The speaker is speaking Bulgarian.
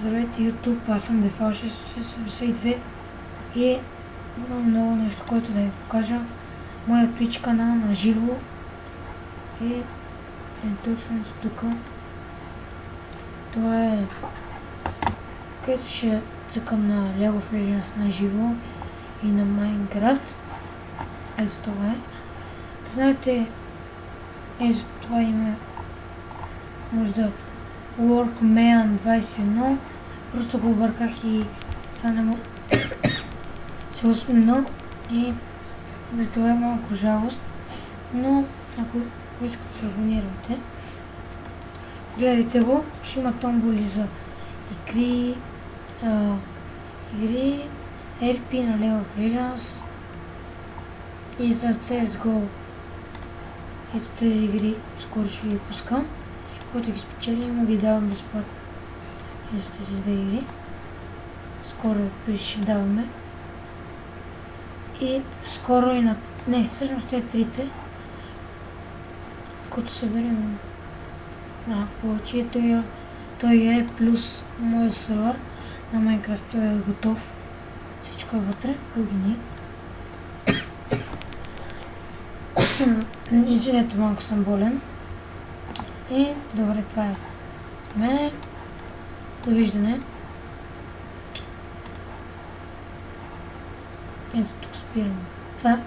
Здравейте YouTube, аз съм Defal672 и имам много нещо, което да ви покажа. Моя Twitch канал на живо е точно тук. Това е, където ще цъкам на League of Legends на живо и на Minecraft. Ето това е. Да знаете, ето това име може да Workman21, просто го обърках и сега не мога се успомня и за това е малко жалост, но ако искате да се абонирате, гледайте го, ще има томболи за игри, RP на League of Legends и за CSGO. Ето тези игри скоро ще ги пускам. Който ги спечели, му ги давам безплатно. Ето тези две игри. Скоро ще даваме. И скоро и на... Не, всъщност те трите. Като съберем повече, той е плюс моят сервер на Minecraft. Той е готов. Всичко е вътре. Пългини. Извинете, малко съм болен. И добре, това е от мене. Довиждане. Ето тук спирам. Това